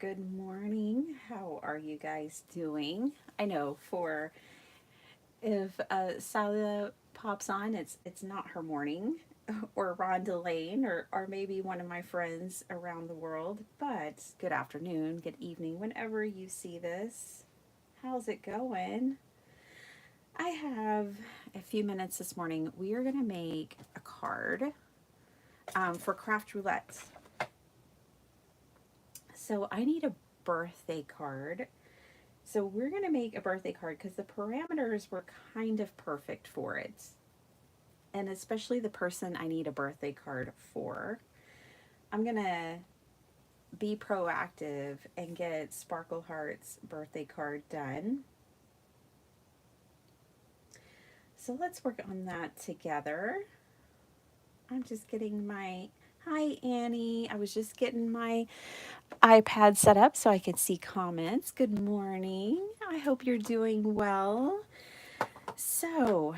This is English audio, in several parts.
good morning. How are you guys doing? I know for if Salia pops on, it's not her morning, or Rhonda Lane, or maybe one of my friends around the world. But good afternoon, good evening, whenever you see this. How's it going? I have a few minutes this morning. We are gonna make a card for craft roulette. So I need a birthday card. So we're going to make a birthday card because the parameters were kind of perfect for it. And especially the person I need a birthday card for. I'm going to be proactive and get Sparkle Heart's birthday card done. So let's work on that together. I'm just getting my, hi Annie. I was just getting my iPad set up so I could see comments. Good morning. I hope you're doing well. So,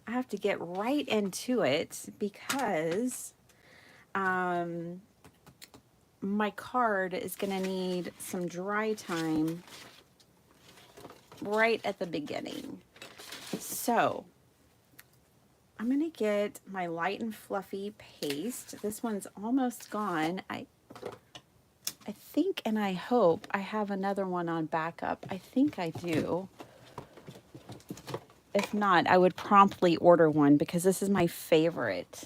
I have to get right into it because um, my card is going to need some dry time right at the beginning. So, I'm going to get my light and fluffy paste. This one's almost gone. I think and I hope I have another one on backup. I think I do. If not, I would promptly order one because this is my favorite.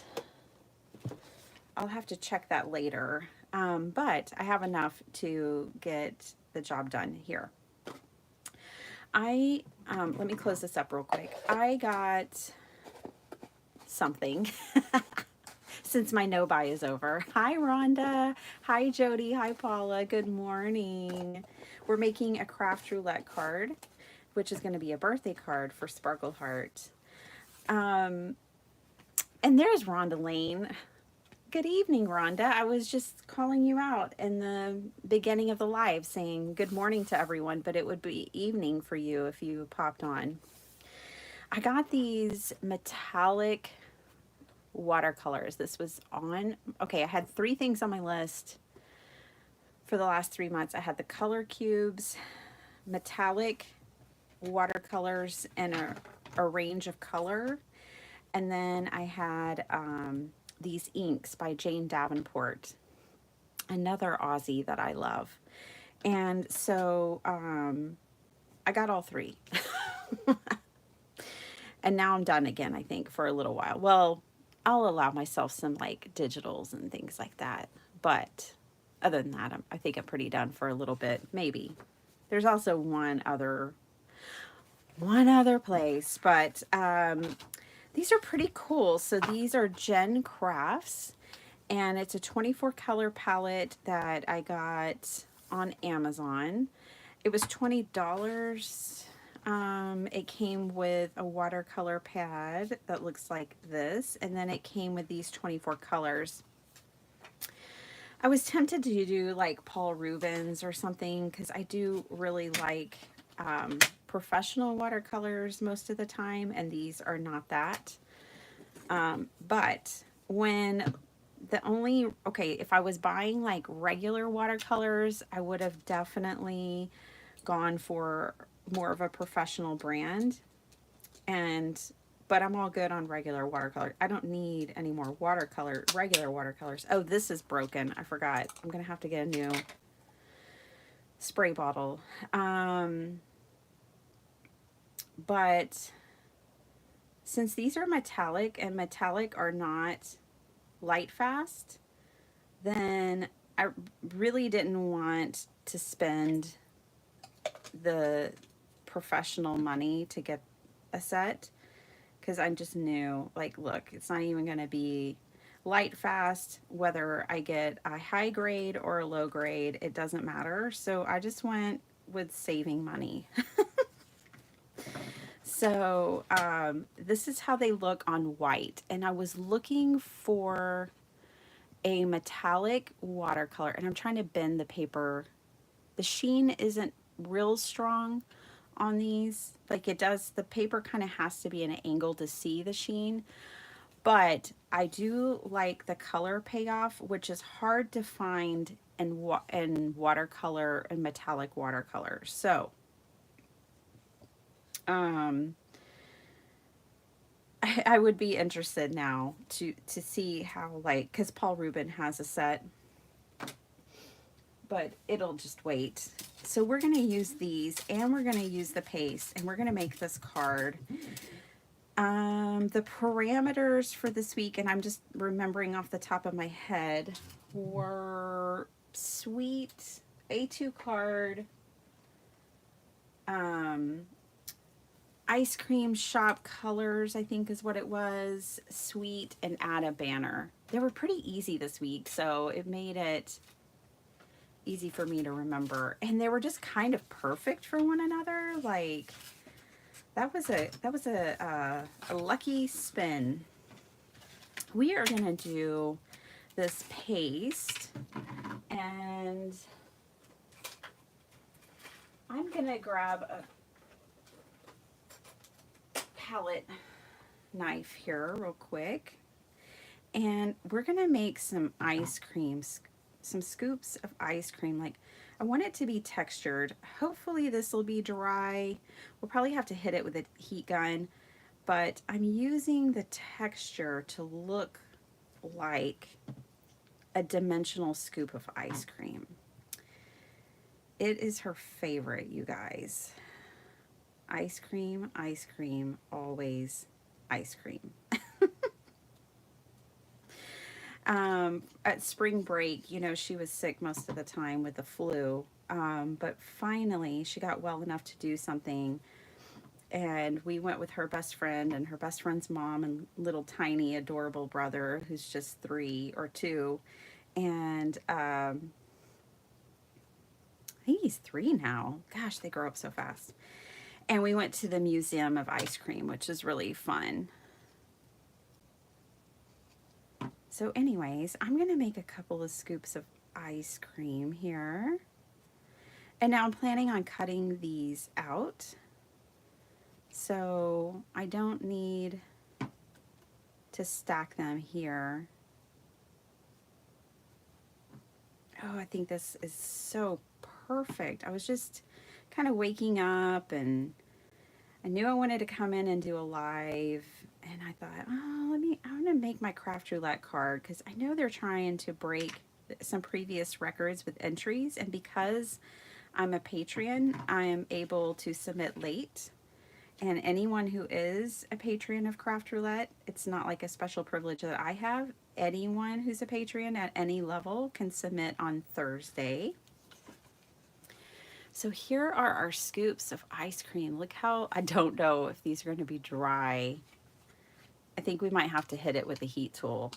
I'll have to check that later. But I have enough to get the job done here. Let me close this up real quick. I got something since my no buy is over. Hi, Rhonda. Hi, Jody. Hi, Paula. Good morning. We're making a craft roulette card, which is going to be a birthday card for Sparkle Heart. And there's Rhonda Lane. Good evening, Rhonda. I was just calling you out in the beginning of the live saying good morning to everyone, but it would be evening for you if you popped on. I got these metallic watercolors. This was okay, I had three things on my list for the last 3 months. I had the color cubes, metallic watercolors in a range of color, and then I had these inks by Jane Davenport, another Aussie that I love. And so I got all three. And now I'm done again, I think, for a little while. Well, I'll allow myself some like digitals and things like that. But other than that, I think I'm pretty done for a little bit, maybe. There's also one other place, but these are pretty cool. So these are Jen Crafts, and it's a 24 color palette that I got on Amazon. It was $20. It came with a watercolor pad that looks like this, and then it came with these 24 colors. I was tempted to do like Paul Rubens or something because I do really like professional watercolors most of the time, and these are not that. But when if I was buying like regular watercolors, I would have definitely gone for more of a professional brand. But I'm all good on regular watercolor. I don't need any more regular watercolors. Oh, this is broken. I forgot. I'm going to have to get a new spray bottle. But since these are metallic and metallic are not light fast, then I really didn't want to spend the professional money to get a set because I just knew, like, look, it's not even going to be light fast, whether I get a high grade or a low grade, it doesn't matter. So I just went with saving money. So this is how they look on white, and I was looking for a metallic watercolor, and I'm trying to bend the paper. The sheen isn't real strong on these. Like it does, the paper kind of has to be in an angle to see the sheen. But I do like the color payoff, which is hard to find and watercolor and metallic watercolor. So, um, I would be interested now to see how, like, because Paul Rubin has a set, but it'll just wait. So we're going to use these, and we're going to use the paste, and we're going to make this card. The parameters for this week, and I'm just remembering off the top of my head, were sweet, A2 card, um, ice cream shop colors, I think is what it was, sweet, and add a banner. They were pretty easy this week, so it made it easy for me to remember. And they were just kind of perfect for one another. Like, that was a lucky spin. We are gonna do this paste, and I'm gonna grab a palette knife here real quick, and we're gonna make some ice creams, some scoops of ice cream. Like, I want it to be textured. Hopefully this will be dry. We'll probably have to hit it with a heat gun, but I'm using the texture to look like a dimensional scoop of ice cream. It is her favorite, you guys. Ice cream, always ice cream. At spring break, you know, she was sick most of the time with the flu. But finally, she got well enough to do something. And we went with her best friend and her best friend's mom and little tiny adorable brother who's just 3 or 2. And I think he's 3 now. Gosh, they grow up so fast. And we went to the Museum of Ice Cream, which is really fun. So anyways, I'm going to make a couple of scoops of ice cream here. And now I'm planning on cutting these out. So I don't need to stack them here. Oh, I think this is so perfect. I was just kind of waking up, and I knew I wanted to come in and do a live, and I thought, oh, I'm gonna make my craft roulette card, because I know they're trying to break some previous records with entries, and because I'm a patron, I am able to submit late. And anyone who is a patron of Craft Roulette, it's not like a special privilege that I have. Anyone who's a patron at any level can submit on Thursday. So here are our scoops of ice cream. Look how, I don't know if these are going to be dry. I think we might have to hit it with a heat tool.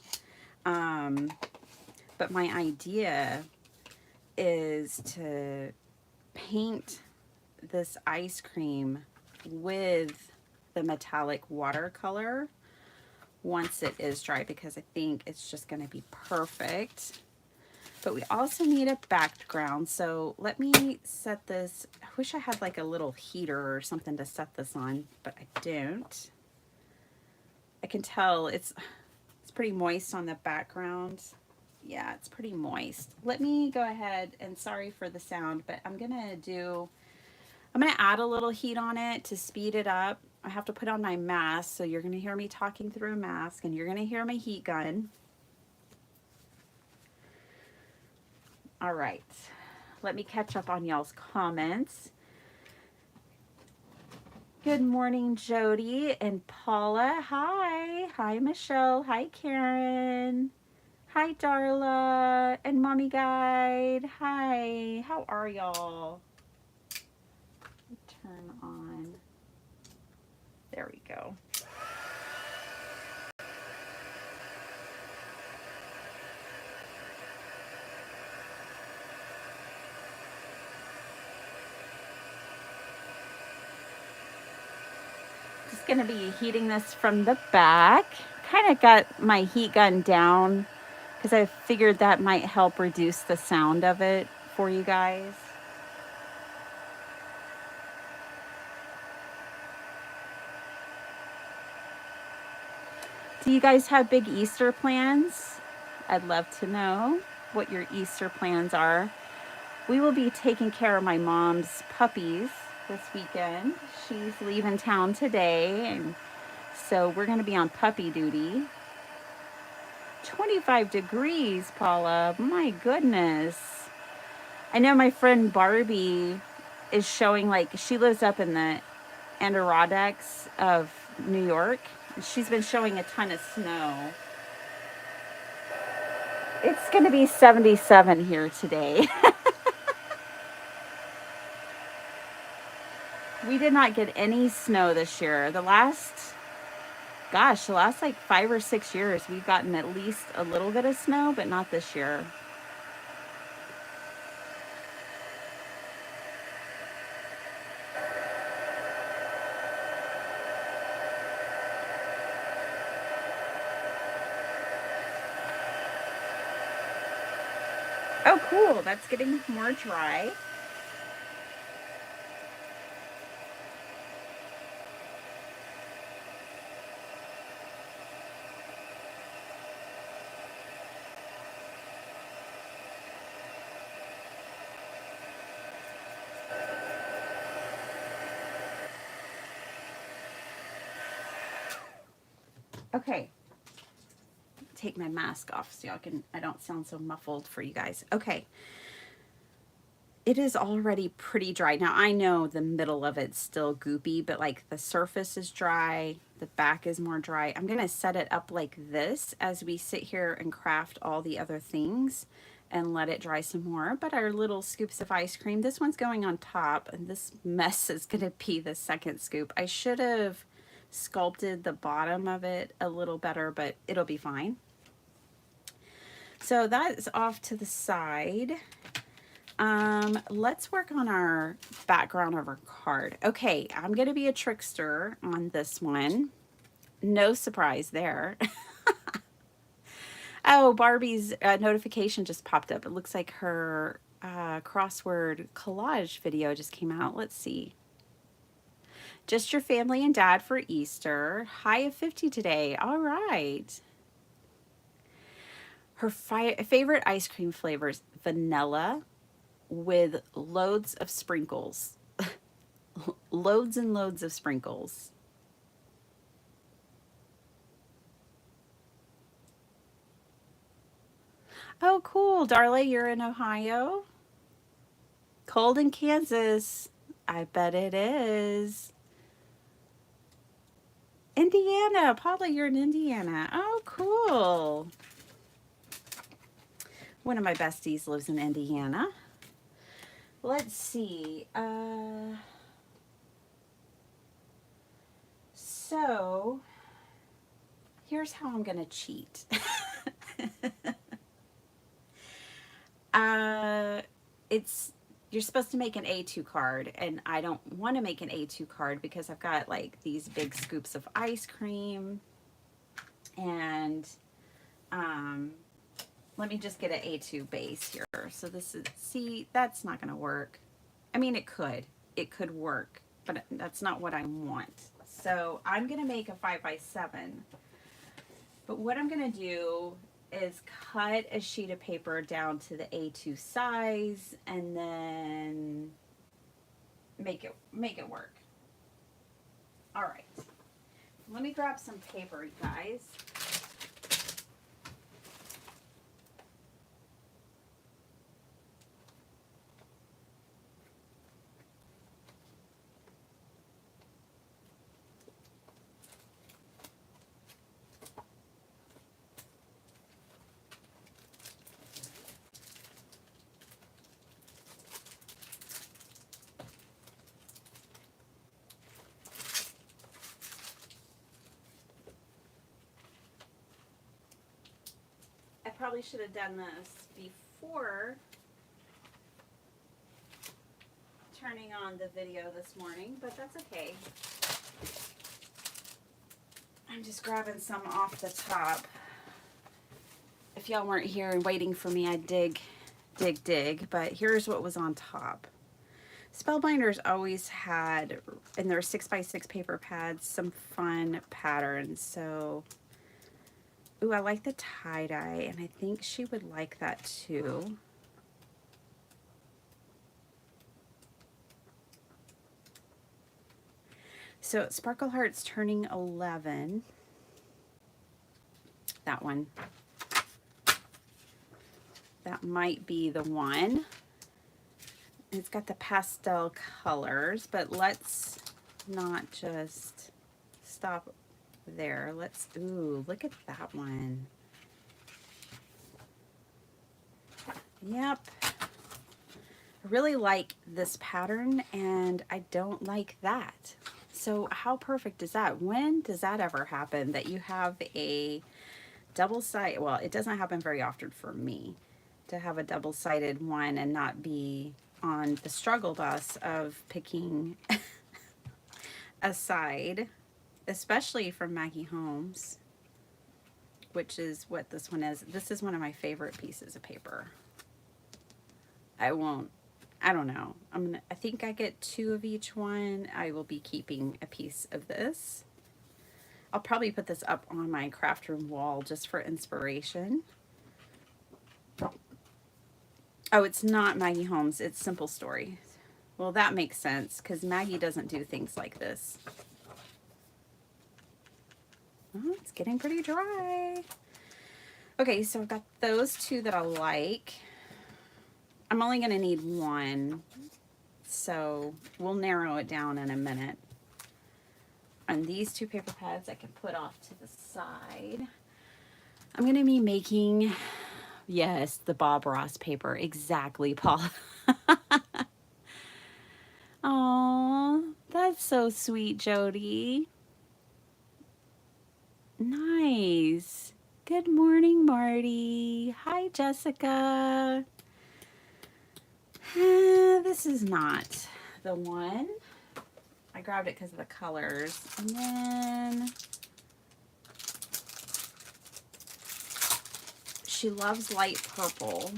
But my idea is to paint this ice cream with the metallic watercolor once it is dry, because I think it's just going to be perfect. But we also need a background, so let me set this. I wish I had like a little heater or something to set this on, but I don't. I can tell it's pretty moist on the background. Yeah, it's pretty moist. Let me go ahead, and sorry for the sound, but I'm gonna add a little heat on it to speed it up. I have to put on my mask, so you're going to hear me talking through a mask, and you're going to hear my heat gun. All right. Let me catch up on y'all's comments. Good morning, Jody and Paula. Hi. Hi, Michelle. Hi, Karen. Hi, Darla and Mommy Guide. Hi. How are y'all? Turn on. There we go. Just going to be heating this from the back. Kind of got my heat gun down because I figured that might help reduce the sound of it for you guys. Do you guys have big Easter plans? I'd love to know. what your Easter plans are. We will be taking care of my mom's puppies this weekend. She's leaving town today, and so we're going to be on puppy duty. 25 degrees, Paula. My goodness. I know my friend Barbie is showing, like, she lives up in the Adirondacks of New York. She's been showing a ton of snow. It's going to be 77 here today. We did not get any snow this year. The last like 5 or 6 years, we've gotten at least a little bit of snow, but not this year. Oh, cool. That's getting more dry. Okay. Take my mask off so I don't sound so muffled for you guys. Okay. It is already pretty dry. Now, I know the middle of it's still goopy, but like the surface is dry, the back is more dry. I'm going to set it up like this as we sit here and craft all the other things and let it dry some more. But our little scoops of ice cream, this one's going on top, and this mess is going to be the second scoop. I should have sculpted the bottom of it a little better, but it'll be fine. So that is off to the side. Let's work on our background of our card. Okay, I'm going to be a trickster on this one. No surprise there. Oh, Barbie's notification just popped up. It looks like her crossword collage video just came out. Let's see. Just your family and dad for Easter. High of 50 today. All right. Her favorite ice cream flavors, vanilla, with loads of sprinkles. Loads and loads of sprinkles. Oh, cool. Darla, you're in Ohio? Cold in Kansas. I bet it is. Indiana. Paula, you're in Indiana. Oh, cool. One of my besties lives in Indiana. Let's see. So here's how I'm going to cheat. You're supposed to make an A2 card, and I don't want to make an A2 card because I've got like these big scoops of ice cream, and let me just get an A2 base here. So this is, see, that's not going to work. I mean, it could work, but that's not what I want. So I'm going to make a 5x7, but what I'm going to do is cut a sheet of paper down to the A2 size and then make it work. All right, let me grab some paper, you guys. Probably should have done this before turning on the video this morning, but that's okay. I'm just grabbing some off the top. If y'all weren't here and waiting for me, I'd dig, but here's what was on top. Spellbinders always had, in their 6x6 paper pads, some fun patterns, so Ooh, I like the tie-dye, and I think she would like that too. So Sparkle Heart's turning 11. That one. That might be the one. It's got the pastel colors, but let's not just stop there. Let's, ooh, look at that one. Yep. I really like this pattern, and I don't like that. So how perfect is that? When does that ever happen, that you have a double-sided, well, it doesn't happen very often for me, to have a double-sided one and not be on the struggle bus of picking a side, especially from Maggie Holmes, which is what this one is. This is one of my favorite pieces of paper. I don't know. I think I get 2 of each one. I will be keeping a piece of this. I'll probably put this up on my craft room wall just for inspiration. Oh, it's not Maggie Holmes, it's Simple Story. Well, that makes sense because Maggie doesn't do things like this. Oh, it's getting pretty dry. Okay, so I've got those 2 that I like. I'm only going to need 1, so we'll narrow it down in a minute. And these 2 paper pads I can put off to the side. I'm going to be making, yes, the Bob Ross paper. Exactly, Paula. Oh, that's so sweet, Jody. Nice. Good morning, Marty. Hi, Jessica. This is not the one. I grabbed it because of the colors. And then she loves light purple,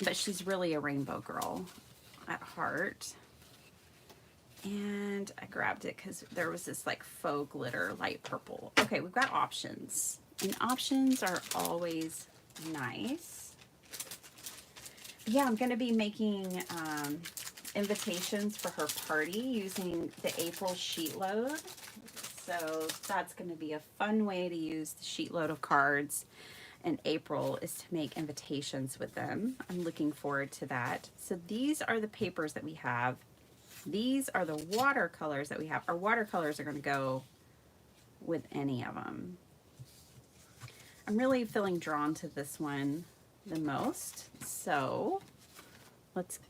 but she's really a rainbow girl at heart. And I grabbed it because there was this like faux glitter light purple. Okay, we've got options. And options are always nice. Yeah, I'm going to be making invitations for her party using the April sheet load. So that's going to be a fun way to use the sheet load of cards. And April is to make invitations with them. I'm looking forward to that. So these are the papers that we have. These are the watercolors that we have. Our watercolors are going to go with any of them. I'm really feeling drawn to this one the most. So let's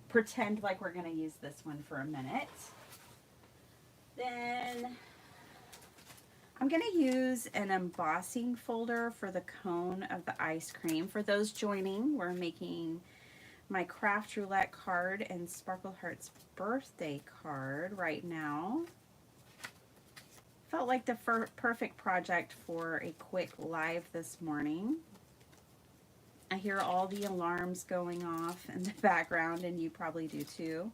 pretend like we're going to use this one for a minute. Then I'm going to use an embossing folder for the cone of the ice cream. For those joining, we're making my craft roulette card and Sparkle Heart's birthday card right now. Felt like the perfect project for a quick live this morning. I hear all the alarms going off in the background, and you probably do too.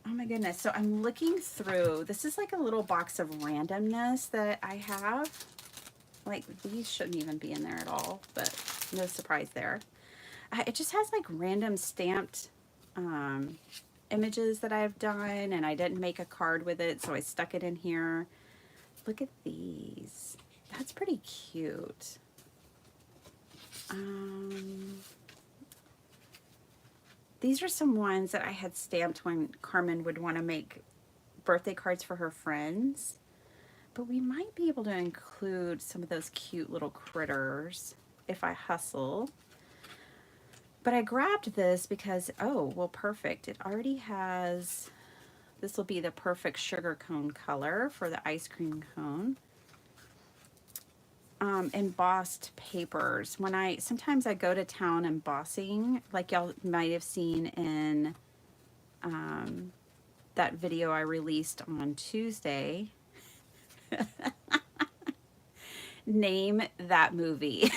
Oh my goodness. So I'm looking through. This is like a little box of randomness that I have. Like, these shouldn't even be in there at all, but no surprise there. It just has like random stamped images that I've done, and I didn't make a card with it, so I stuck it in here. Look at these. That's pretty cute. These are some ones that I had stamped when Carmen would want to make birthday cards for her friends. But we might be able to include some of those cute little critters if I hustle. But I grabbed this because, oh, well, perfect. It already has, this will be the perfect sugar cone color for the ice cream cone. Embossed papers. Sometimes I go to town embossing, like y'all might have seen in that video I released on Tuesday. Name that movie.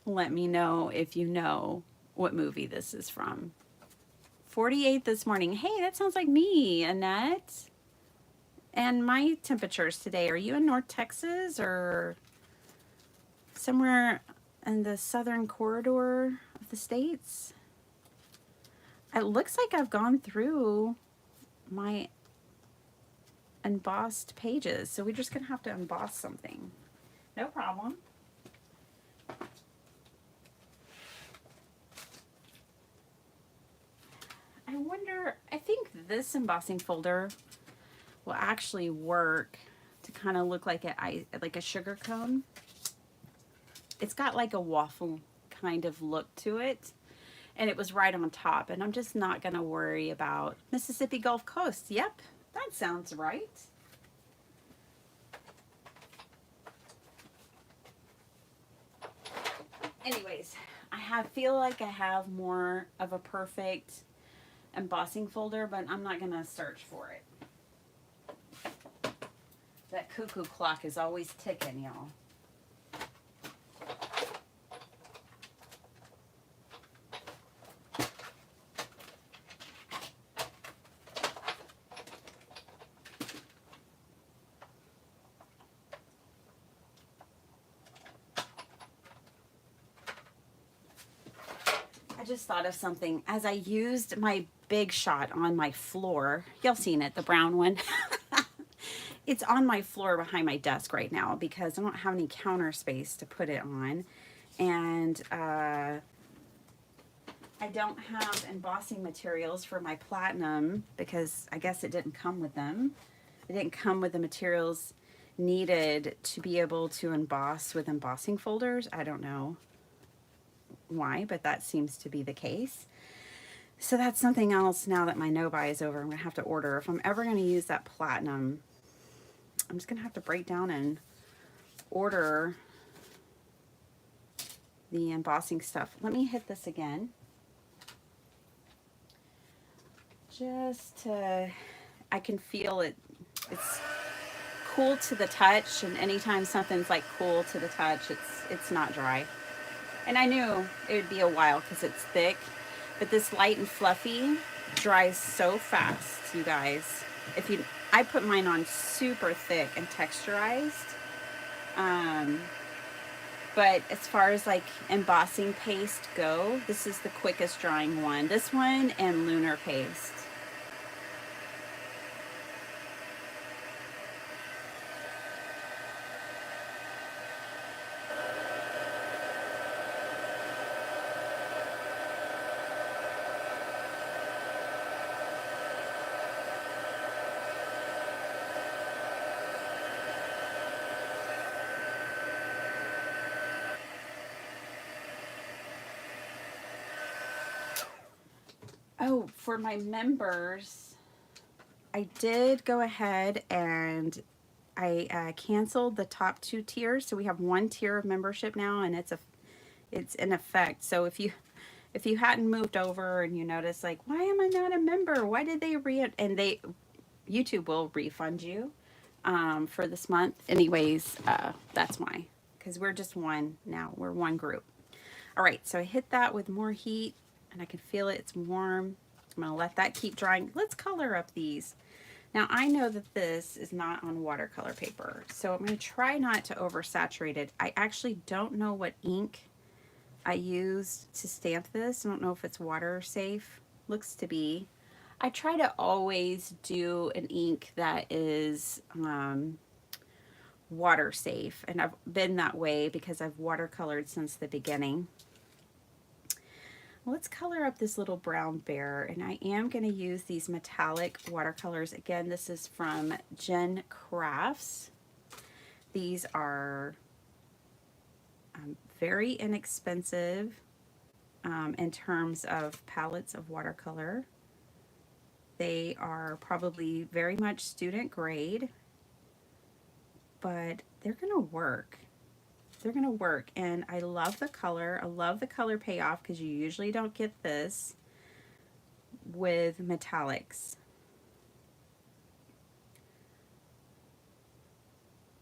Let me know if you know what movie this is from. 48 this morning. Hey, that sounds like me, Annette. And my temperatures today, are you in North Texas or somewhere in the southern corridor of the states? It looks like I've gone through my embossed pages, so we're just gonna have to emboss something. No problem. I wonder, I think this embossing folder will actually work to kind of look like like a sugar cone. It's got like a waffle kind of look to it, and it was right on top, and I'm just not gonna worry about Mississippi Gulf Coast. Yep, that sounds right. Anyways, feel like I have more of a perfect embossing folder, but I'm not gonna search for it. That cuckoo clock is always ticking, y'all. I just thought of something. As I used my big shot on my floor, y'all seen it, the brown one. It's on my floor behind my desk right now because I don't have any counter space to put it on. And I don't have embossing materials for my platinum because I guess it didn't come with them. It didn't come with the materials needed to be able to emboss with embossing folders. I don't know why, but that seems to be the case. So that's something else now that my no-buy is over. I'm going to have to order. If I'm ever going to use that platinum, I'm just going to have to break down and order the embossing stuff. Let me hit this again. Just to, I can feel it. It's cool to the touch, and anytime something's like cool to the touch, it's not dry. And I knew it would be a while because it's thick, but this light and fluffy dries so fast, you guys. I put mine on super thick and texturized. But as far as like embossing paste go, this is the quickest drying one. This one and lunar paste. Oh, for my members, I did go ahead and I canceled the top 2 tiers. So we have 1 tier of membership now, and it's in effect. So if you hadn't moved over and you notice like, why am I not a member? Why did they YouTube will refund you for this month. Anyways, that's why, because we're just one now. We're one group. All right, so I hit that with more heat, and I can feel it. It's warm. I'm going to let that keep drying. Let's color up these. Now, I know that this is not on watercolor paper, so I'm going to try not to oversaturate it. I actually don't know what ink I used to stamp this. I don't know if it's water safe. Looks to be. I try to always do an ink that is water safe, and I've been that way because I've watercolored since the beginning. Let's color up this little brown bear, and I am going to use these metallic watercolors. Again, this is from Jen Crafts. These are very inexpensive in terms of palettes of watercolor. They are probably very much student grade, but they're going to work. They're going to work, and I love the color. I love the color payoff because you usually don't get this with metallics.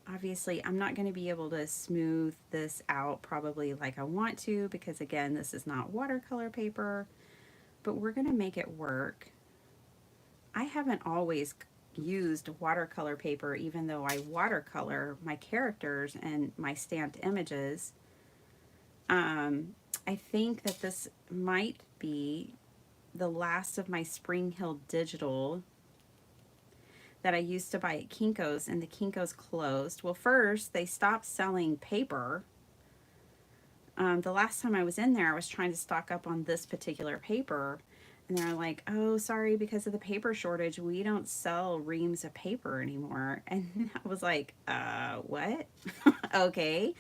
Obviously, I'm not going to be able to smooth this out probably like I want to because, again, this is not watercolor paper, but we're going to make it work. I haven't always used watercolor paper, even though I watercolor my characters and my stamped images. I think that this might be the last of my Spring Hill digital that I used to buy at Kinko's, and the Kinko's closed. Well, first they stopped selling paper. The last time I was in there, I was trying to stock up on this particular paper, and they're like, oh, sorry, because of the paper shortage, we don't sell reams of paper anymore. And I was like, what? Okay.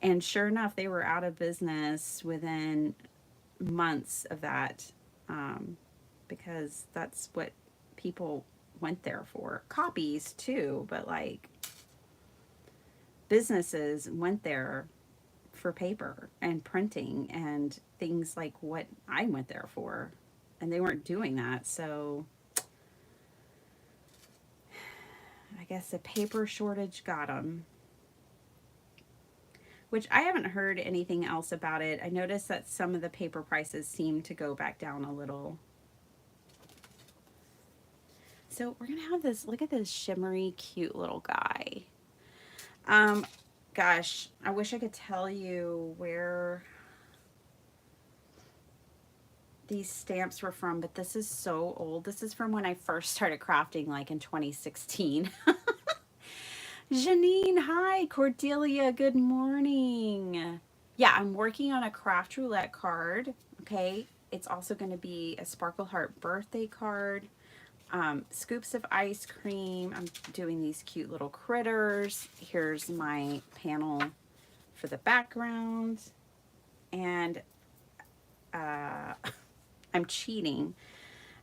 And sure enough, they were out of business within months of that, because that's what people went there for. Copies too, but like businesses went there for paper and printing and things like what I went there for. And they weren't doing that. So I guess the paper shortage got them. Which I haven't heard anything else about it. I noticed that some of the paper prices seem to go back down a little. So we're gonna have this, look at this shimmery, cute little guy. Gosh, I wish I could tell you where these stamps were from, but this is so old. This is from when I first started crafting, like in 2016. Janine, hi. Cordelia, good morning. Yeah, I'm working on a craft roulette card. Okay, it's also going to be a Sparkle Heart birthday card. Scoops of ice cream. I'm doing these cute little critters. Here's my panel for the background. And I'm cheating.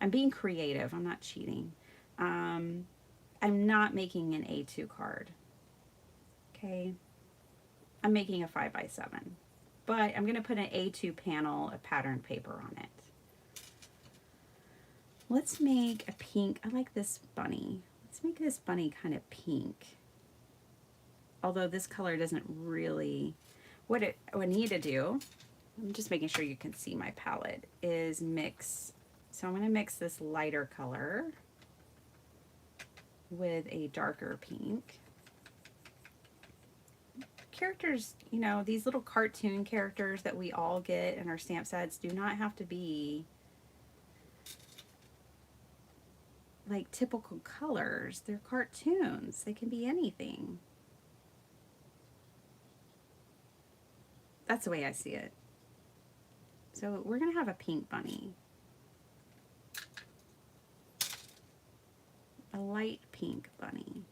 I'm being creative. I'm not cheating. I'm not making an A2 card. Okay. I'm making a 5x7. But I'm going to put an A2 panel of patterned paper on it. Let's make a pink. I like this bunny. Let's make this bunny kind of pink. Although this color doesn't really, what I need to do, I'm just making sure you can see my palette, is mix. So I'm going to mix this lighter color with a darker pink. Characters, you know, these little cartoon characters that we all get in our stamp sets do not have to be like typical colors. They're cartoons. They can be anything. That's the way I see it. So we're going to have a pink bunny. A light pink bunny.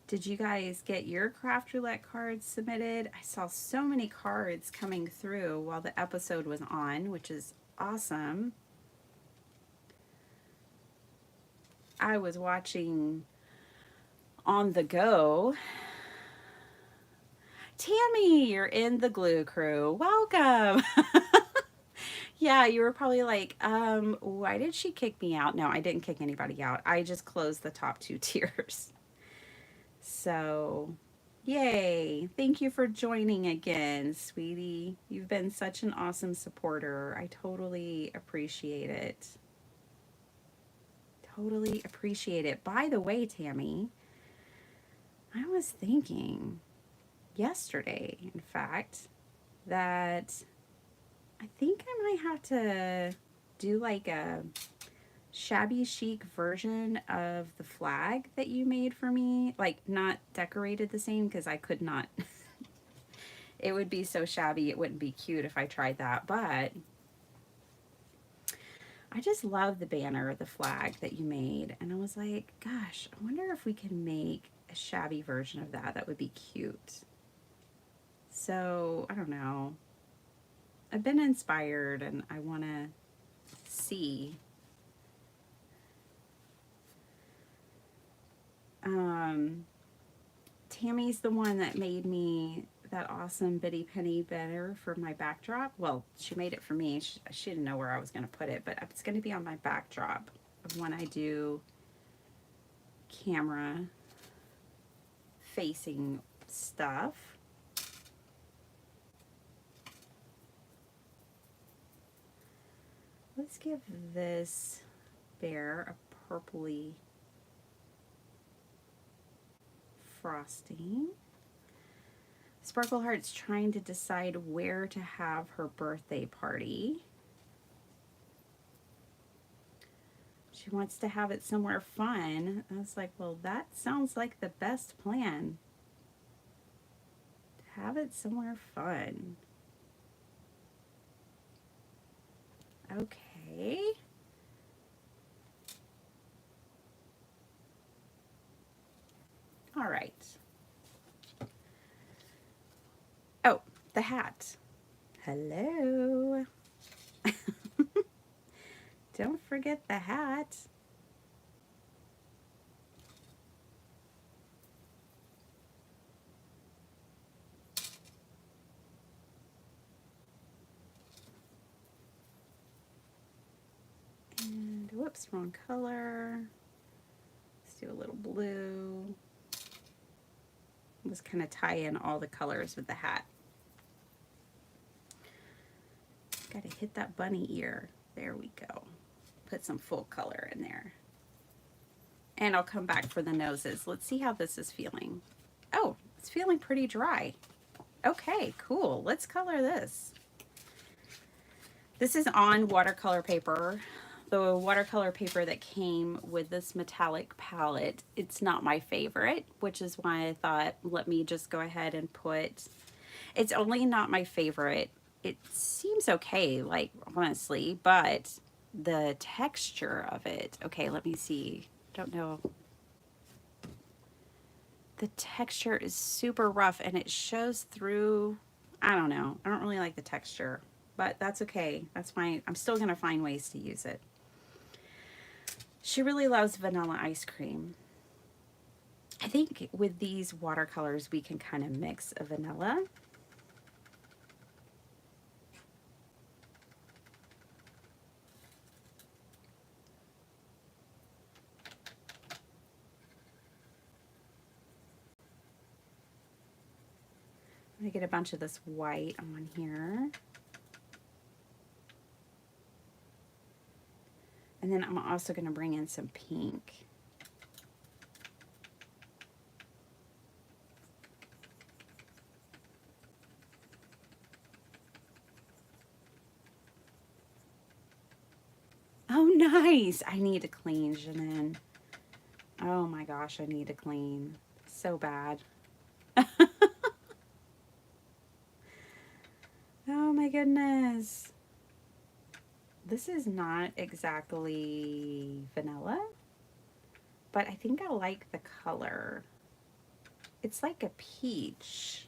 Did you guys get your craft roulette cards submitted? I saw so many cards coming through while the episode was on, which is awesome. I was watching on the go. Tammy, you're in the glue crew. Welcome. Yeah, you were probably like, why did she kick me out? No, I didn't kick anybody out. I just closed the top 2 tiers. So, yay. Thank you for joining again, sweetie. You've been such an awesome supporter. I totally appreciate it. Totally appreciate it. By the way, Tammy, I was thinking yesterday, in fact, that I think I might have to do like a shabby chic version of the flag that you made for me. Like, not decorated the same, because I could not. It would be so shabby, it wouldn't be cute if I tried that. But I just love the banner, the flag that you made. And I was like, gosh, I wonder if we can make a shabby version of that. That would be cute. So, I don't know. I've been inspired and I want to see. Tammy's the one that made me that awesome Bitty Penny banner for my backdrop. Well, she made it for me. She didn't know where I was going to put it, but it's going to be on my backdrop of when I do camera facing stuff. Let's give this bear a purpley frosting. Sparkle Heart's trying to decide where to have her birthday party. She wants to have it somewhere fun. I was like, well, that sounds like the best plan. Have it somewhere fun. Okay. All right. Oh, the hat. Hello. Don't forget the hat. And whoops, wrong color. Let's do a little blue. Let's kind of tie in all the colors with the hat. Got to hit that bunny ear. There we go. Put some full color in there. And I'll come back for the noses. Let's see how this is feeling. Oh, it's feeling pretty dry. Okay, cool. Let's color this. This is on watercolor paper. The watercolor paper that came with this metallic palette, it's not my favorite, which is why I thought, let me just go ahead and put, it's only not my favorite. It seems okay, like, honestly, but the texture of it, okay, let me see. Don't know. The texture is super rough and it shows through. I don't know. I don't really like the texture, but that's okay. That's fine. I'm still going to find ways to use it. She really loves vanilla ice cream. I think with these watercolors, we can kind of mix a vanilla. I'm gonna get a bunch of this white on here. And then I'm also gonna bring in some pink. Oh, nice. I need to clean, Janine. Oh my gosh, I need to clean. So bad. Oh my goodness. This is not exactly vanilla, but I think I like the color. It's like a peach.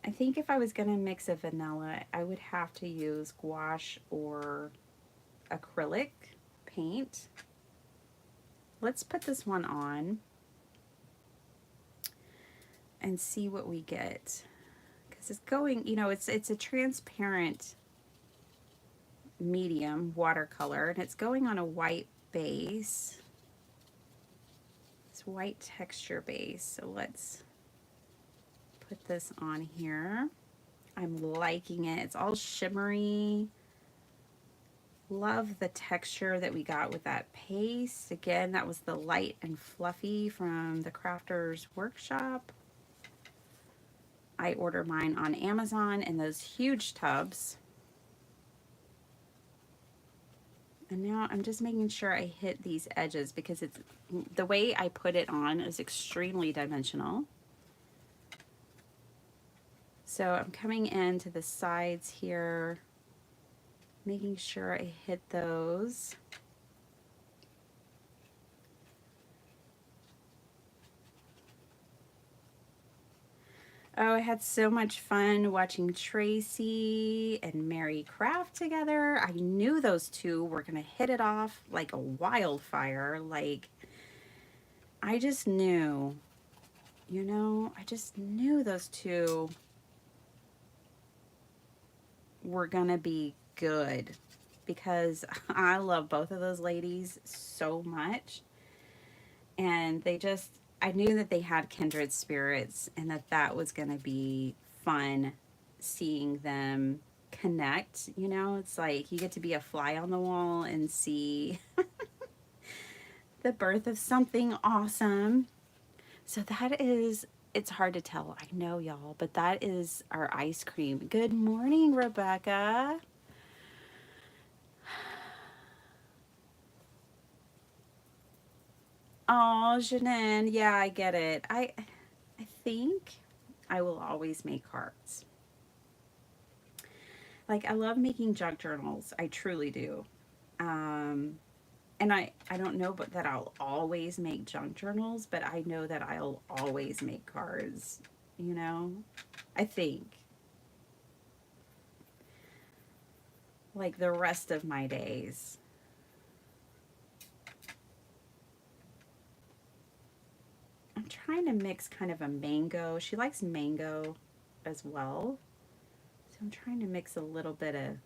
I think if I was going to mix a vanilla, I would have to use gouache or acrylic paint. Let's put this one on and see what we get. Because it's going, you know, it's a transparent medium watercolor and it's going on a white base. It's white texture base. So let's put this on here. I'm liking it. It's all shimmery. Love the texture that we got with that paste. Again, that was the light and fluffy from the Crafters Workshop. I ordered mine on Amazon in those huge tubs. And now I'm just making sure I hit these edges because it's the way I put it on is extremely dimensional. So I'm coming into the sides here, making sure I hit those. Oh, I had so much fun watching Tracy and Mary craft together. I knew those two were going to hit it off like a wildfire. Like, I just knew, you know, I just knew those two were going to be good because I love both of those ladies so much. And I knew that they had kindred spirits and that was going to be fun seeing them connect. You know, it's like you get to be a fly on the wall and see the birth of something awesome. So it's hard to tell. I know, y'all, but that is our ice cream. Good morning, Rebecca. Oh, Janine. Yeah, I get it. I think I will always make hearts. Like, I love making junk journals. I truly do. Um, and I don't know but that I'll always make junk journals, but I know that I'll always make cards, you know? I think. Like the rest of my days. I'm trying to mix kind of a mango. She likes mango as well. So I'm trying to mix a little bit of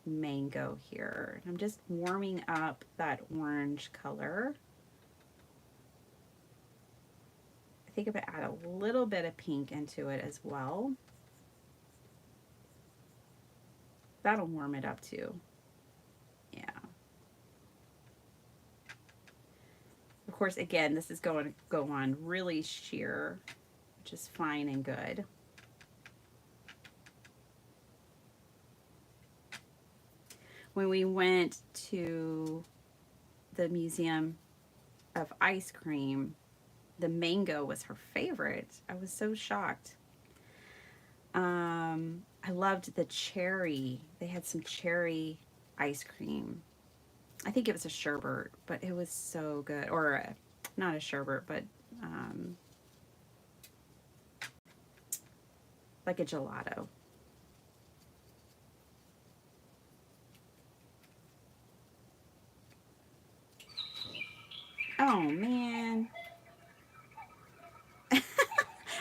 mango here. I'm just warming up that orange color. I think I'm going to add a little bit of pink into it as well. That'll warm it up too. Yeah. Of course, again, this is going to go on really sheer, which is fine and good. When we went to the Museum of Ice Cream, the mango was her favorite. I was so shocked. I loved the cherry. They had some cherry ice cream. I think it was a sherbet, but it was so good. Or not a sherbet, but like a gelato. Oh man.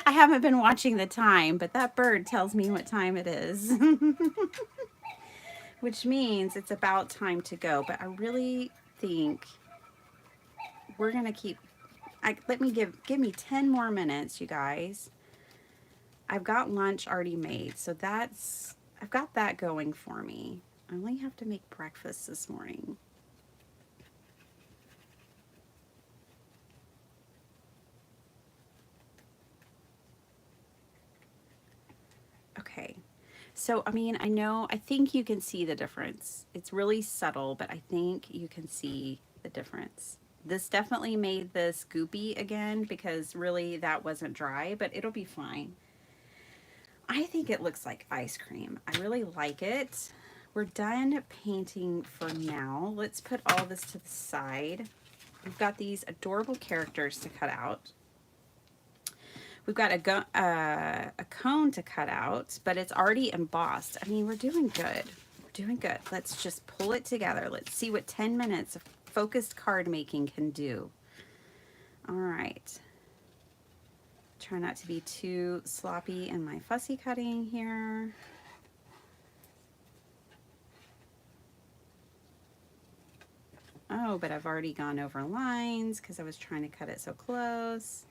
I haven't been watching the time, but that bird tells me what time it is. Which means it's about time to go. But I really think we're gonna keep let me give me 10 more minutes, you guys. I've got lunch already made, so I've got that going for me. I only have to make breakfast this morning. Okay. So, I mean, I think you can see the difference. It's really subtle, but I think you can see the difference. This definitely made this goopy again because really that wasn't dry, but it'll be fine. I think it looks like ice cream. I really like it. We're done painting for now. Let's put all this to the side. We've got these adorable characters to cut out. We've got a cone to cut out, but it's already embossed. I mean, we're doing good. We're doing good. Let's just pull it together. Let's see what 10 minutes of focused card making can do. All right. Try not to be too sloppy in my fussy cutting here. Oh, but I've already gone over lines because I was trying to cut it so close.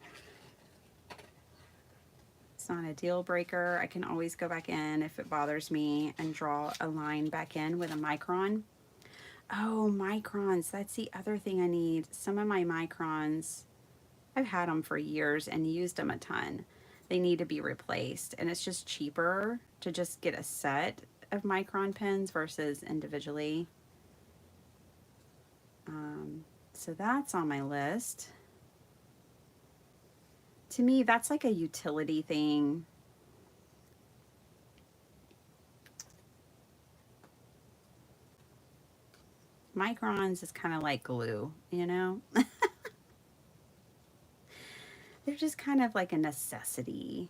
It's not a deal breaker. I can always go back in if it bothers me and draw a line back in with a micron. Oh, microns. That's the other thing I need. Some of my microns, I've had them for years and used them a ton. They need to be replaced, and it's just cheaper to just get a set of micron pens versus individually. So that's on my list. To me, that's like a utility thing. Microns is kind of like glue, you know? They're just kind of like a necessity.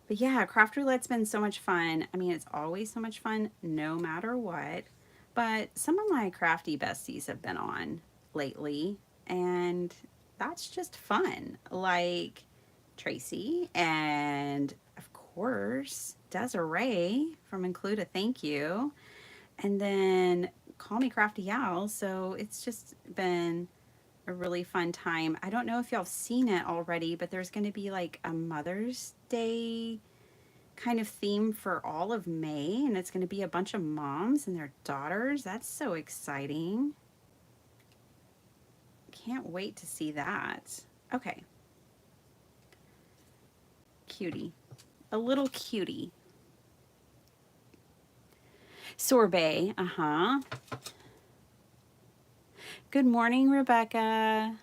But yeah, craft roulette's been so much fun. I mean, it's always so much fun no matter what. But some of my crafty besties have been on lately, and that's just fun. Like Tracy and, of course, Desiree from Include a Thank You. And then call me Crafty Owl. So it's just been a really fun time. I don't know if y'all have seen it already, but there's going to be like a Mother's Day kind of theme for all of May, and it's going to be a bunch of moms and their daughters. That's so exciting. Can't wait to see that. Okay. Cutie. A little cutie. Sorbet. Uh-huh. Good morning, Rebecca.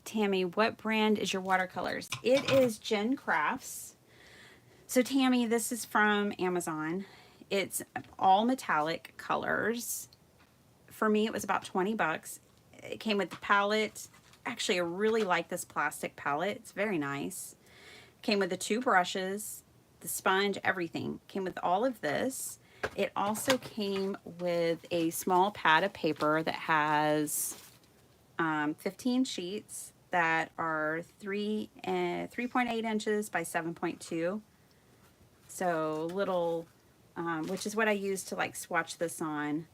Tammy, what brand is your watercolors? It is Jen Crafts. So Tammy, this is from Amazon. It's all metallic colors. For me, it was about 20 bucks. It came with the palette. Actually, I really like this plastic palette. It's very nice. Came with the 2 brushes, the sponge, everything. Came with all of this. It also came with a small pad of paper that has 15 sheets that are 3.8 inches by 7.2. So little, which is what I use to like swatch this on.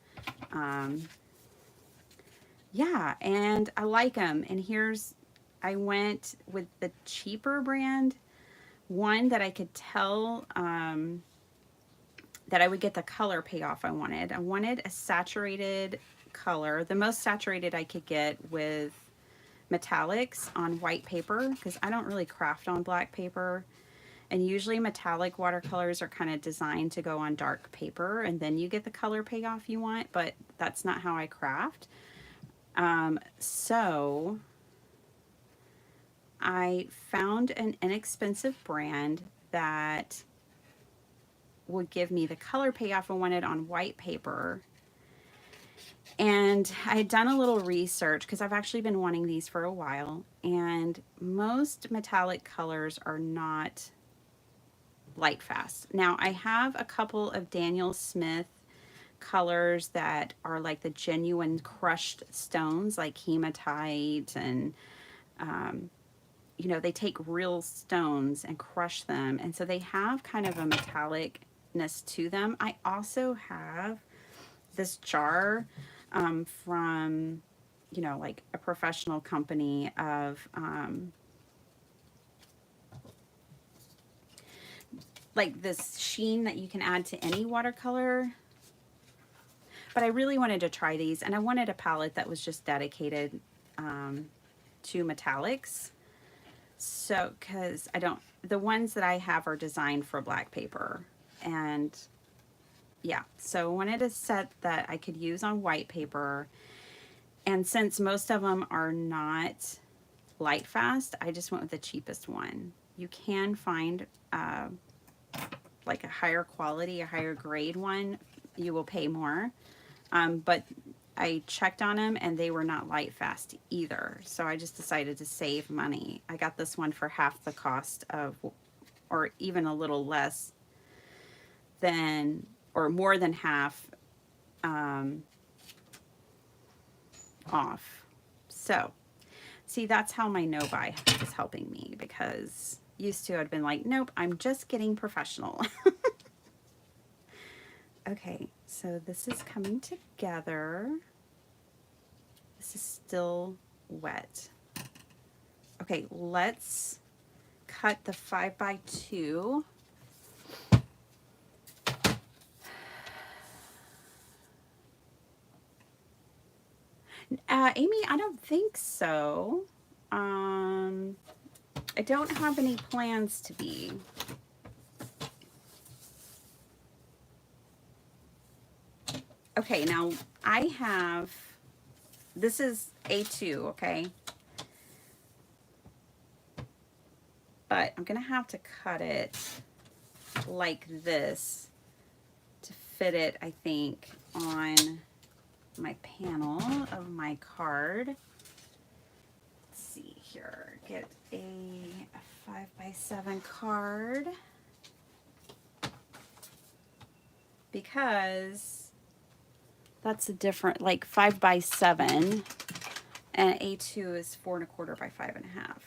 Yeah, and I like them. And I went with the cheaper brand, one that I could tell that I would get the color payoff I wanted. I wanted a saturated color, the most saturated I could get with metallics on white paper, because I don't really craft on black paper. And usually metallic watercolors are kind of designed to go on dark paper, and then you get the color payoff you want, but that's not how I craft. So I found an inexpensive brand that would give me the color payoff I wanted on white paper. And I had done a little research because I've actually been wanting these for a while, and most metallic colors are not light fast. Now I have a couple of Daniel Smith colors that are like the genuine crushed stones, like hematite, and you know, they take real stones and crush them, and so they have kind of a metallicness to them. I also have this jar from, you know, like a professional company of like this sheen that you can add to any watercolor. But I really wanted to try these, and I wanted a palette that was just dedicated to metallics. So, because the ones that I have are designed for black paper, and yeah, so I wanted a set that I could use on white paper. And since most of them are not light fast, I just went with the cheapest one. You can find like a higher quality, a higher grade one. You will pay more. But I checked on them and they were not light fast either. So I just decided to save money. I got this one for half the cost of, or even a little less than, or more than half off. So see, that's how my no buy is helping me, because used to I'd been like, nope, I'm just getting professional. Okay, so this is coming together. This is still wet. Okay, let's cut the 5x2. Amy, I don't think so. I don't have any plans to be. Okay, now I have, this is A2, okay? But I'm gonna have to cut it like this to fit it, I think, on my panel of my card. Let's see here, get a 5x7 card, because that's a different, like 5x7, and A2 is 4 1/4 by 5 1/2.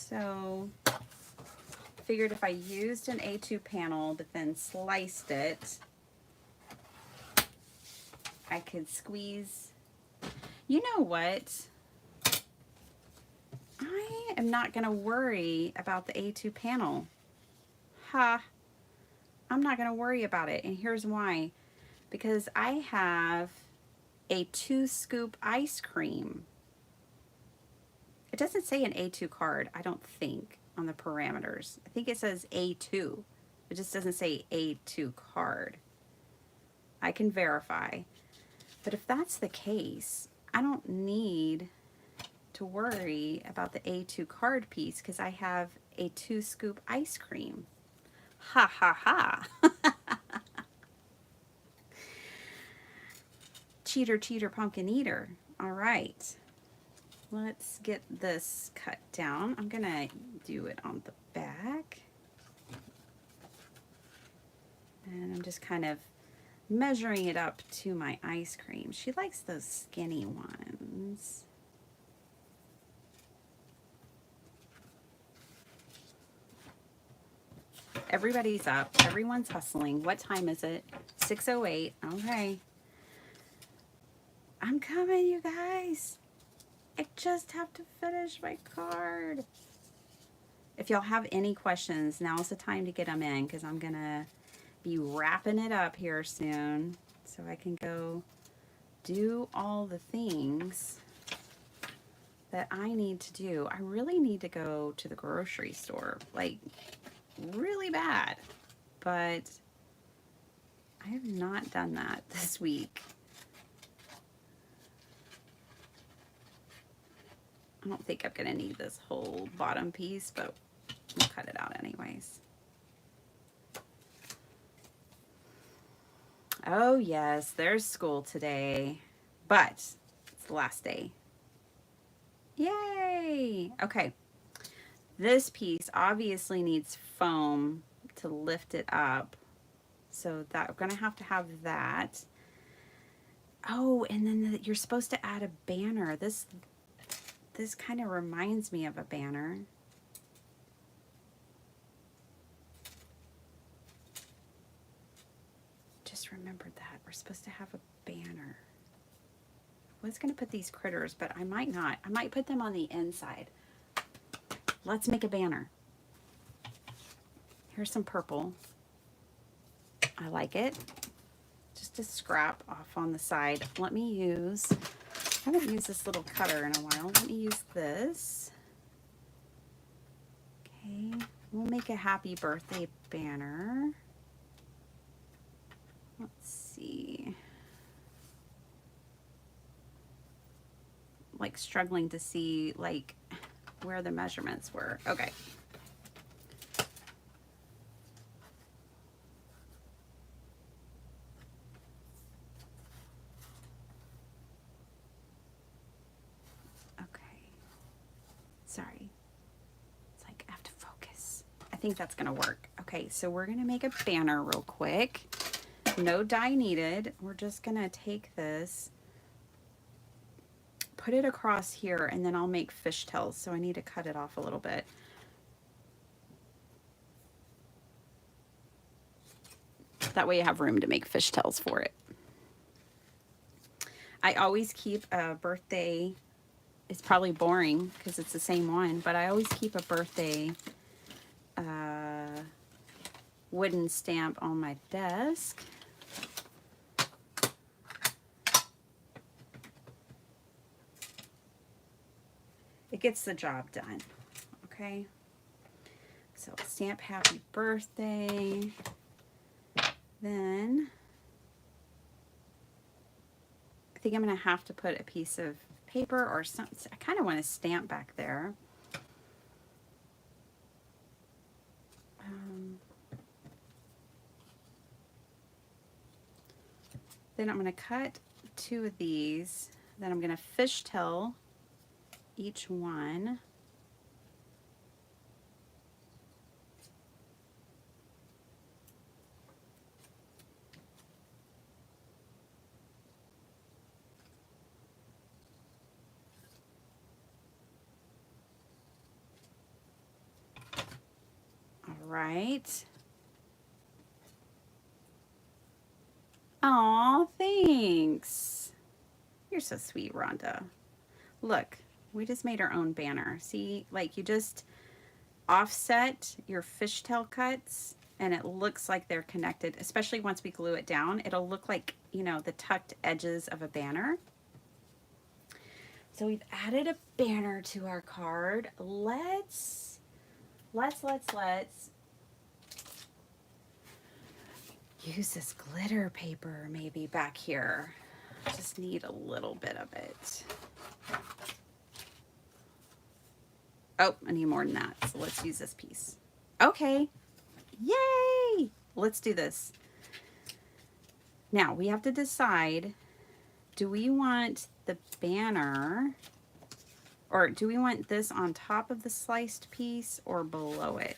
So figured if I used an A2 panel but then sliced it, I could squeeze. You know what? I am not going to worry about the A2 panel. Ha! I'm not going to worry about it, and here's why. Because I have a 2-scoop ice cream. It doesn't say an A2 card, I don't think, on the parameters. I think it says A2. It just doesn't say A2 card. I can verify. But if that's the case, I don't need to worry about the A2 card piece because I have a 2-scoop ice cream. Ha ha ha. Cheater, cheater, pumpkin eater. All right. Let's get this cut down. I'm gonna do it on the back. And I'm just kind of measuring it up to my ice cream. She likes those skinny ones. Everybody's up. Everyone's hustling. What time is it? 6:08. Okay. I'm coming, you guys. I just have to finish my card. If y'all have any questions, now's the time to get them in because I'm going to be wrapping it up here soon so I can go do all the things that I need to do. I really need to go to the grocery store, like really bad, but I have not done that this week. I don't think I'm going to need this whole bottom piece, but we'll cut it out anyways. Oh yes, there's school today, but it's the last day. Yay! Okay, this piece obviously needs foam to lift it up, so that we're gonna have to have that. Oh, and then you're supposed to add a banner. This kind of reminds me of a banner. Just remembered that. We're supposed to have a banner. I was going to put these critters, but I might not. I might put them on the inside. Let's make a banner. Here's some purple. I like it. Just a scrap off on the side. Let me use, I haven't used this little cutter in a while. Let me use this. Okay, we'll make a happy birthday banner. Let's see. Like struggling to see like where the measurements were. Okay. Okay. Sorry. It's like I have to focus. I think that's gonna work. Okay, so we're gonna make a banner real quick. No dye needed. We're just gonna take this, put it across here, and then I'll make fishtails. So I need to cut it off a little bit. That way you have room to make fishtails for it. I always keep a birthday, it's probably boring because it's the same one, but I always keep a birthday wooden stamp on my desk. It gets the job done, okay? So stamp happy birthday. Then I think I'm gonna have to put a piece of paper or something. I kind of want to stamp back there. Then I'm gonna cut 2 of these. Then I'm gonna fishtail each one. right. Aw, thanks. You're so sweet, Rhonda. Look, we just made our own banner. See, like you just offset your fishtail cuts and it looks like they're connected, especially once we glue it down. It'll look like, you know, the tucked edges of a banner. So we've added a banner to our card. Let's use this glitter paper maybe back here. Just need a little bit of it. Oh, I need more than that. So let's use this piece. Okay. Yay! Let's do this. Now we have to decide, do we want the banner or do we want this on top of the sliced piece or below it?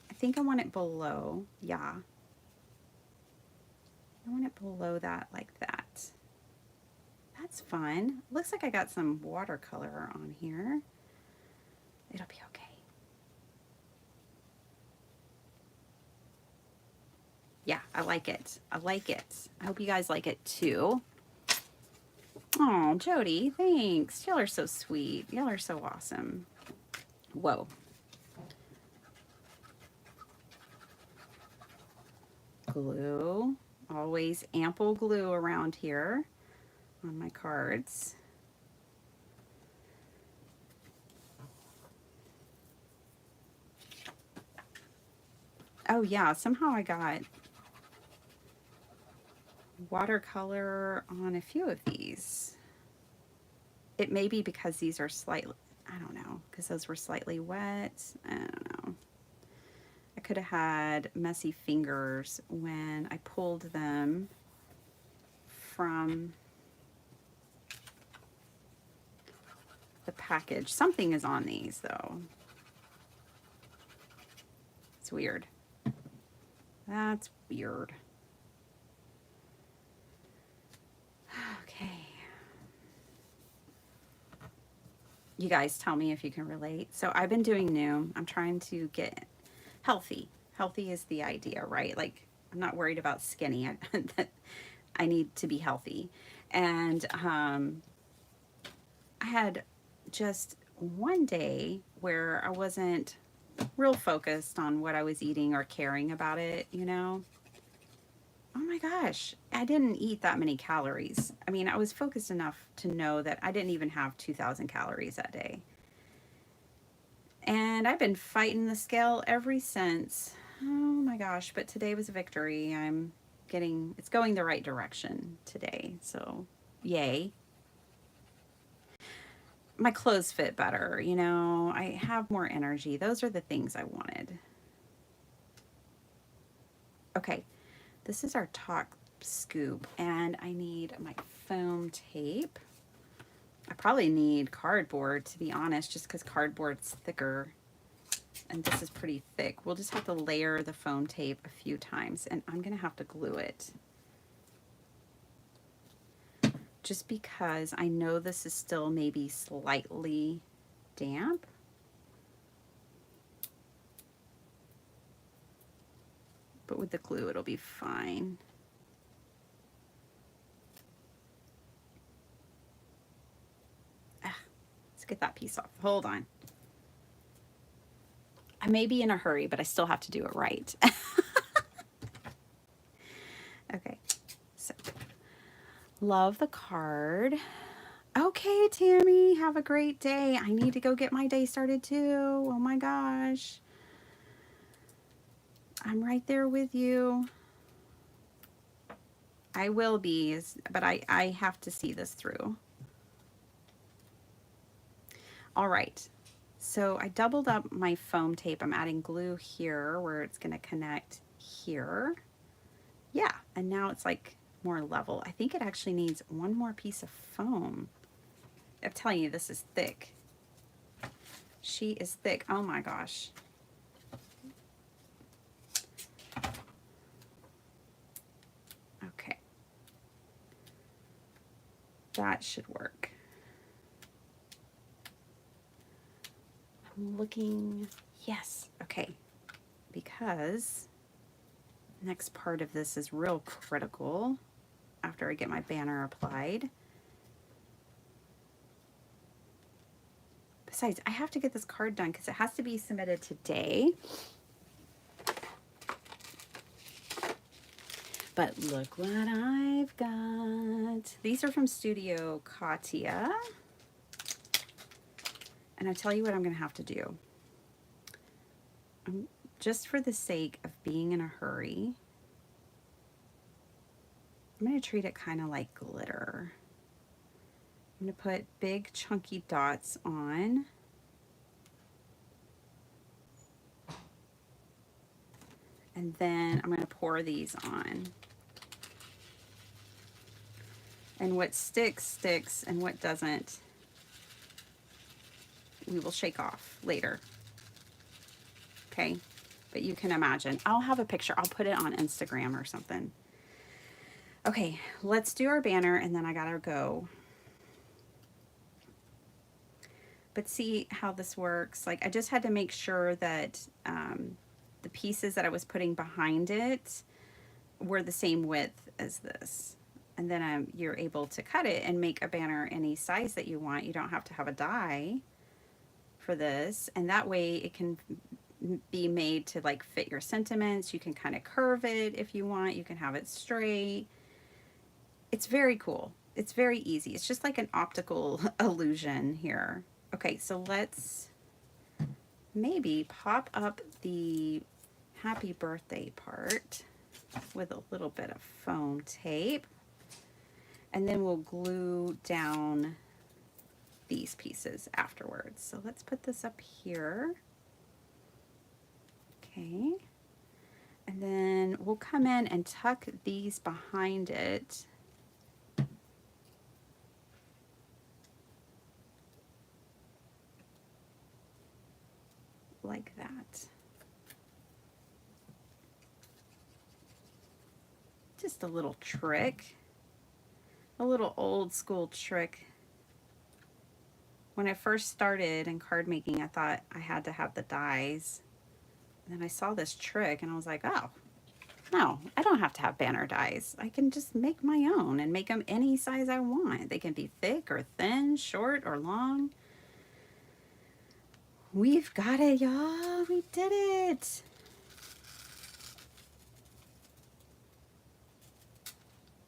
I think I want it below. Yeah. I want it below that like that. That's fun. Looks like I got some watercolor on here. It'll be okay. Yeah, I like it. I like it. I hope you guys like it too. Oh, Jody, thanks. Y'all are so sweet. Y'all are so awesome. Whoa. Glue. Always ample glue around here on my cards. Oh yeah, somehow I got watercolor on a few of these. It may be because these are slightly, I don't know, because those were slightly wet. I don't know. I could have had messy fingers when I pulled them from the package. Something is on these though. It's weird. That's weird. Okay. You guys tell me if you can relate. So I've been doing new. I'm trying to get healthy. Healthy is the idea, right? Like I'm not worried about skinny. I need to be healthy. And I had just one day where I wasn't real focused on what I was eating or caring about it, you know. Oh my gosh, I didn't eat that many calories. I mean, I was focused enough to know that I didn't even have 2,000 calories that day. And I've been fighting the scale ever since. Oh my gosh, but today was a victory. It's going the right direction today. So, yay. My clothes fit better, you know, I have more energy. Those are the things I wanted. Okay, this is our top scoop, and I need my foam tape. I probably need cardboard, to be honest, just because cardboard's thicker, and this is pretty thick. We'll just have to layer the foam tape a few times, and I'm going to have to glue it. Just because I know this is still maybe slightly damp. But with the glue, it'll be fine. Let's get that piece off. Hold on. I may be in a hurry, but I still have to do it right. Okay, so love the card. Okay, Tammy, have a great day. I need to go get my day started too. Oh my gosh. I'm right there with you. I will be, but I have to see this through. All right, so I doubled up my foam tape. I'm adding glue here where it's going to connect here. Yeah, and now it's like more level. I think it actually needs one more piece of foam. I'm telling you, this is thick. She is thick. Oh my gosh. Okay. That should work. I'm looking, yes, okay, because next part of this is real critical after I get my banner applied. Besides, I have to get this card done because it has to be submitted today. But look what I've got. These are from Studio Katia. And I tell you what I'm going to have to do. Just for the sake of being in a hurry, I'm going to treat it kind of like glitter. I'm going to put big chunky dots on. And then I'm going to pour these on. And what sticks, sticks, and what doesn't, we will shake off later. Okay? But you can imagine. I'll have a picture. I'll put it on Instagram or something. Okay, let's do our banner, and then I gotta go. But see how this works? Like, I just had to make sure that the pieces that I was putting behind it were the same width as this. And then you're able to cut it and make a banner any size that you want. You don't have to have a die for this. And that way it can be made to like fit your sentiments. You can kind of curve it if you want. You can have it straight. It's very cool. It's very easy. It's just like an optical illusion here. Okay, so let's maybe pop up the happy birthday part with a little bit of foam tape. And then we'll glue down these pieces afterwards. So let's put this up here. Okay. And then we'll come in and tuck these behind it. Like that. Just a little trick. A little old school trick. When I first started in card making, I thought I had to have the dies. And then I saw this trick and I was like, oh, no, I don't have to have banner dies. I can just make my own and make them any size I want. They can be thick or thin, short or long. We've got it, y'all. We did it.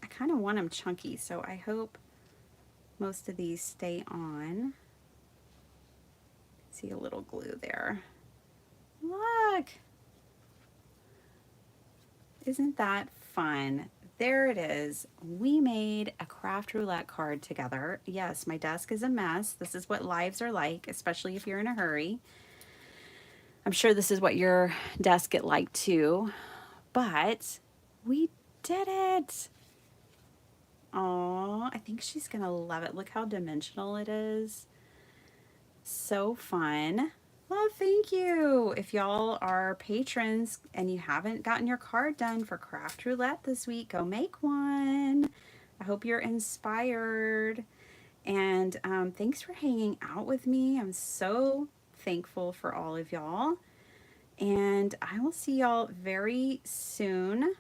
I kind of want them chunky, so I hope most of these stay on. See a little glue there. Look. Isn't that fun? There it is. We made a craft roulette card together. Yes, my desk is a mess. This is what lives are like, especially if you're in a hurry. I'm sure this is what your desk get like too, but we did it. Oh, I think she's gonna love it. Look how dimensional it is. So fun. Well, thank you. If y'all are patrons and you haven't gotten your card done for Craft Roulette this week, go make one. I hope you're inspired. And thanks for hanging out with me. I'm so thankful for all of y'all. And I will see y'all very soon.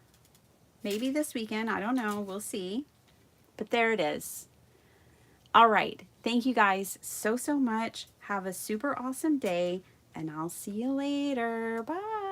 Maybe this weekend. I don't know. We'll see. But there it is. All right. Thank you guys so much. Have a super awesome day, and I'll see you later. Bye.